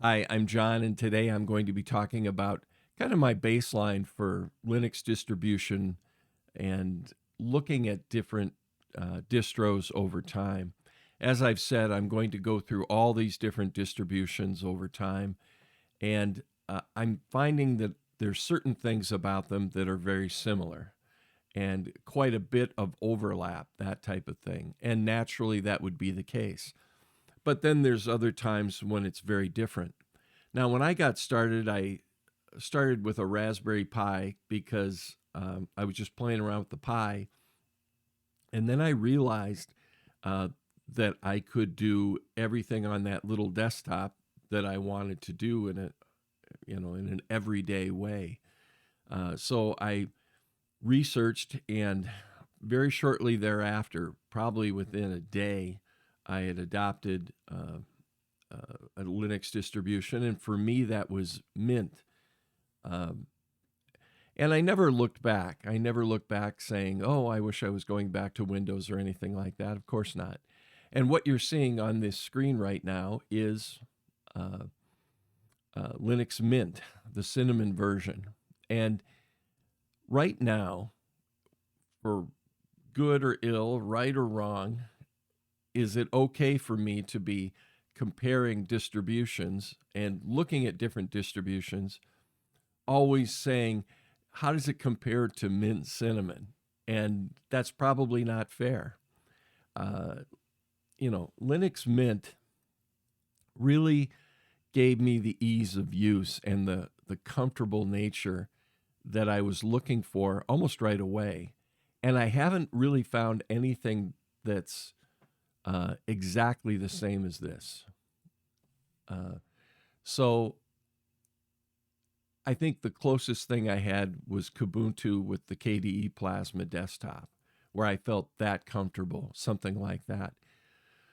Hi, I'm John, and today I'm going to be talking about kind of my baseline for Linux distribution and looking at different distros over time. As I've said, I'm going to go through all these different distributions over time, and I'm finding that there's certain things about them that are very similar and quite a bit of overlap, that type of thing. And naturally, that would be the case. But then there's other times when it's very different. Now, when I got started, I started with a Raspberry Pi because I was just playing around with the Pi. And then I realized uh, that I could do everything on that little desktop that I wanted to do in an everyday way. So I researched, and very shortly thereafter, probably within a day, I had adopted a Linux distribution, and for me, that was Mint. Um, and I never looked back. I never looked back saying, "Oh, I wish I was going back to Windows" or anything like that. Of course not. And what you're seeing on this screen right now is uh, Linux Mint, the cinnamon version. And right now, for good or ill, right or wrong, is it okay for me to be comparing distributions and looking at different distributions, always saying, how does it compare to mint cinnamon? And that's probably not fair. Uh, Linux Mint really gave me the ease of use and the comfortable nature that I was looking for almost right away. And I haven't really found anything that's exactly the same as this. Uh, so I think the closest thing I had was Kubuntu with the KDE Plasma desktop, where I felt that comfortable, something like that.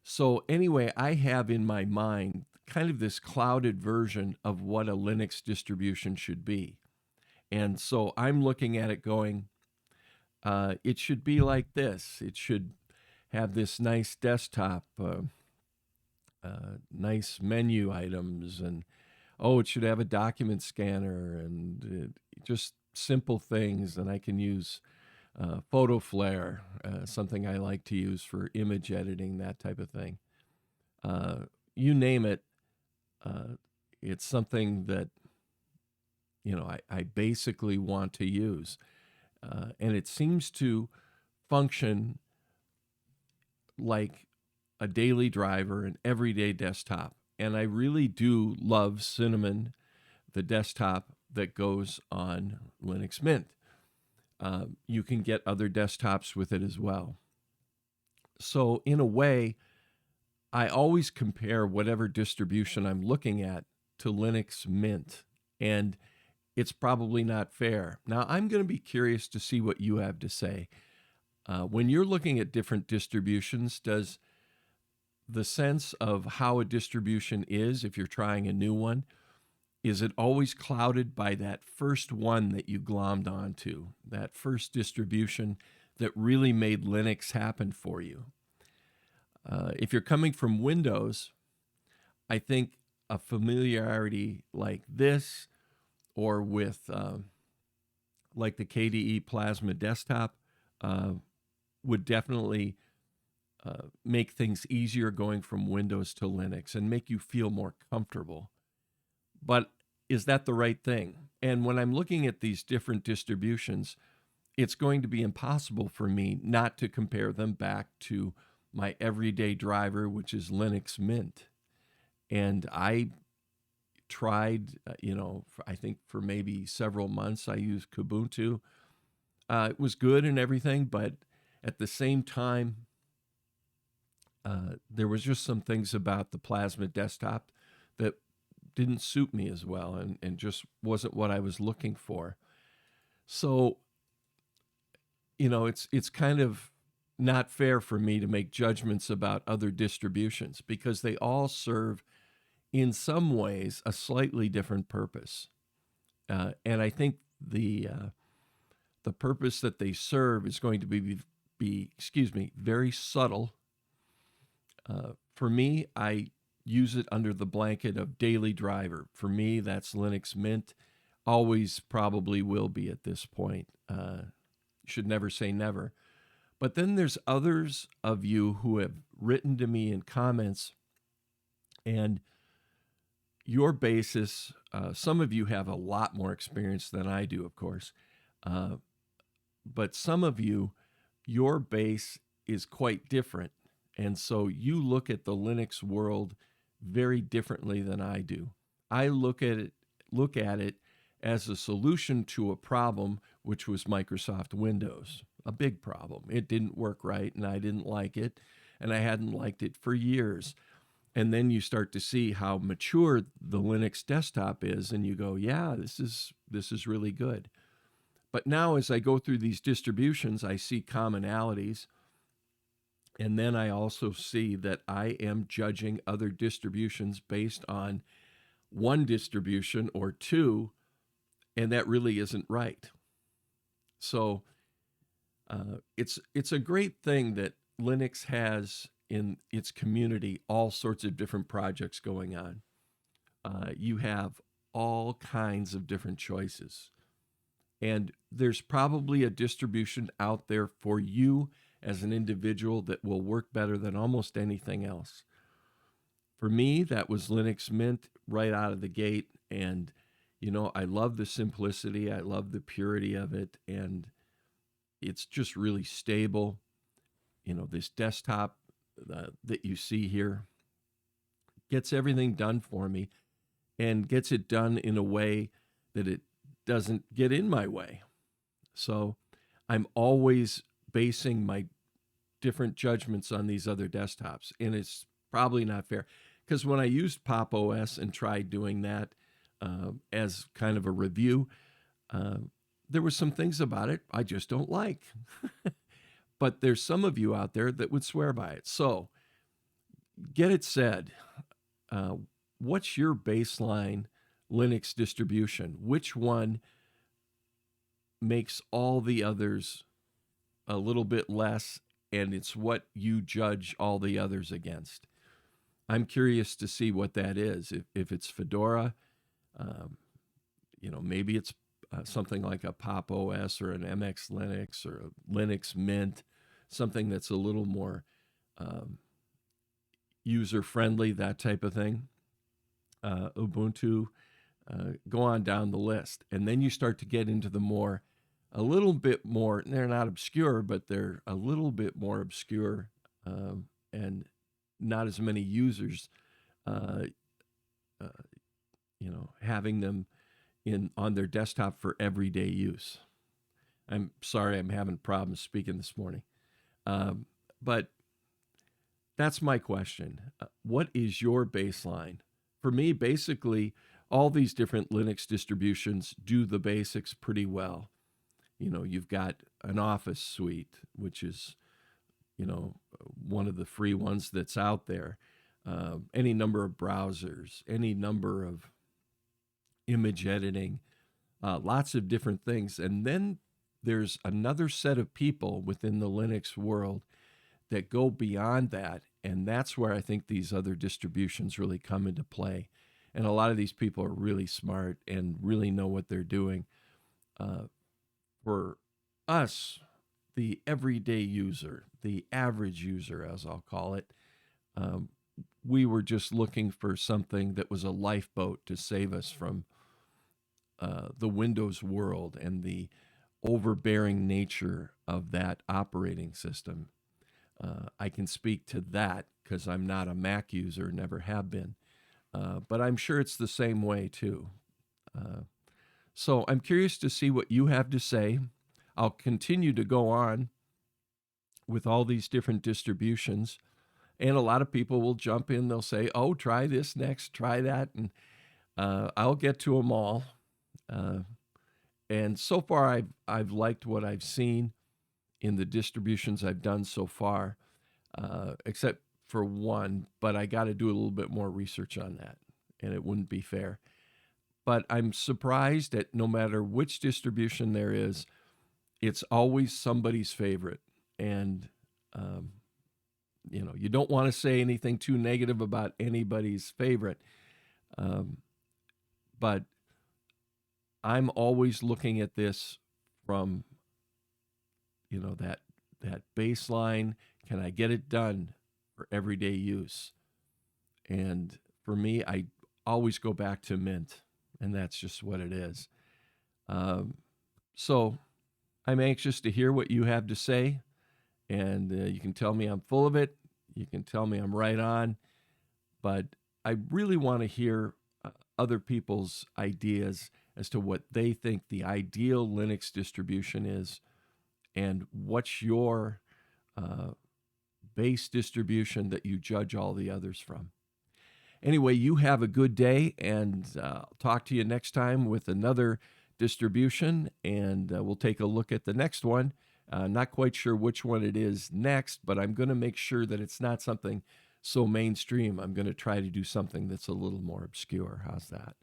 So, anyway, I have in my mind kind of this clouded version of what a Linux distribution should be. And so I'm looking at it going, it should be like this. It should have this nice desktop, nice menu items, and oh, it should have a document scanner and just simple things. And I can use Photo Flare, something I like to use for image editing, that type of thing. Uh, you name it, uh, it's something that I basically want to use, and it seems to function like a daily driver, an everyday desktop. And I really do love Cinnamon, the desktop that goes on Linux Mint. You can get other desktops with it as well. So, in a way, I always compare whatever distribution I'm looking at to Linux Mint, and it's probably not fair. Now, I'm going to be curious to see what you have to say. When you're looking at different distributions, does the sense of how a distribution is, if you're trying a new one, is it always clouded by that first one that you glommed onto, that first distribution that really made Linux happen for you? If you're coming from Windows, I think a familiarity like this, or with like the KDE Plasma desktop, uh, would definitely make things easier going from Windows to Linux and make you feel more comfortable. But is that the right thing? And when I'm looking at these different distributions, it's going to be impossible for me not to compare them back to my everyday driver, which is Linux Mint. And I tried, I think for maybe several months, I used Kubuntu. It was good and everything, but at the same time, there was just some things about the Plasma desktop that didn't suit me as well, and just wasn't what I was looking for. So, it's kind of not fair for me to make judgments about other distributions because they all serve in some ways a slightly different purpose. And I think the purpose that they serve is going to be very subtle. For me, I use it under the blanket of daily driver. For me, that's Linux Mint. Always probably will be at this point. Should never say never. But then there's others of you who have written to me in comments, and your basis, some of you have a lot more experience than I do, of course. But some of you, your base is quite different. And so you look at the Linux world very differently than I do. I look at it as a solution to a problem, which was Microsoft Windows, a big problem. It didn't work right, and I didn't like it, and I hadn't liked it for years. And then you start to see how mature the Linux desktop is, and you go, yeah, this is really good. But now as I go through these distributions, I see commonalities. And then I also see that I am judging other distributions based on one distribution or two, and that really isn't right. So it's a great thing that Linux has in its community all sorts of different projects going on. You have all kinds of different choices. And there's probably a distribution out there for you as an individual that will work better than almost anything else. For me, that was Linux Mint right out of the gate. And, I love the simplicity. I love the purity of it. And it's just really stable. This desktop that you see here gets everything done for me and gets it done in a way that it doesn't get in my way. So I'm always basing my different judgments on these other desktops. And it's probably not fair because when I used Pop! OS and tried doing that as kind of a review, there were some things about it I just don't like. But there's some of you out there that would swear by it. So get it said. What's your baseline Linux distribution? Which one makes all the others a little bit less, and it's what you judge all the others against? I'm curious to see what that is. If it's Fedora, maybe it's something like a Pop! OS or an MX Linux or a Linux Mint, something that's a little more user-friendly, that type of thing. Ubuntu, go on down the list. And then you start to get into the a little bit more, they're not obscure, but they're a little bit more obscure and not as many users, having them on their desktop for everyday use. I'm sorry, I'm having problems speaking this morning. But that's my question. What is your baseline? For me, basically, all these different Linux distributions do the basics pretty well. You've got an Office suite, which is, one of the free ones that's out there. Any number of browsers, any number of image editing, lots of different things. And then there's another set of people within the Linux world that go beyond that. And that's where I think these other distributions really come into play. And a lot of these people are really smart and really know what they're doing. For us, the everyday user, the average user, as I'll call it, we were just looking for something that was a lifeboat to save us from the Windows world and the overbearing nature of that operating system. I can speak to that because I'm not a Mac user, never have been. But I'm sure it's the same way too. So I'm curious to see what you have to say. I'll continue to go on with all these different distributions. And a lot of people will jump in. They'll say, oh, try this next, try that. And I'll get to them all. And so far, I've liked what I've seen in the distributions I've done so far, except for one, but I got to do a little bit more research on that, and it wouldn't be fair. But I'm surprised that no matter which distribution there is, it's always somebody's favorite. And you don't want to say anything too negative about anybody's favorite. Um, but I'm always looking at this from, that baseline. Can I get it done for everyday use? And for me, I always go back to Mint, and that's just what it is. Um, so I'm anxious to hear what you have to say, and you can tell me I'm full of it. You can tell me I'm right on, but I really want to hear other people's ideas as to what they think the ideal Linux distribution is, and what's your uh, base distribution that you judge all the others from. Anyway, you have a good day, and I'll talk to you next time with another distribution, and we'll take a look at the next one. Not quite sure which one it is next, but I'm going to make sure that it's not something so mainstream. I'm going to try to do something that's a little more obscure. How's that?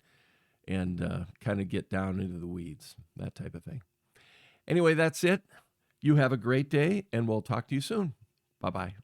And kind of get down into the weeds, that type of thing. Anyway, that's it. You have a great day, and we'll talk to you soon. Bye-bye.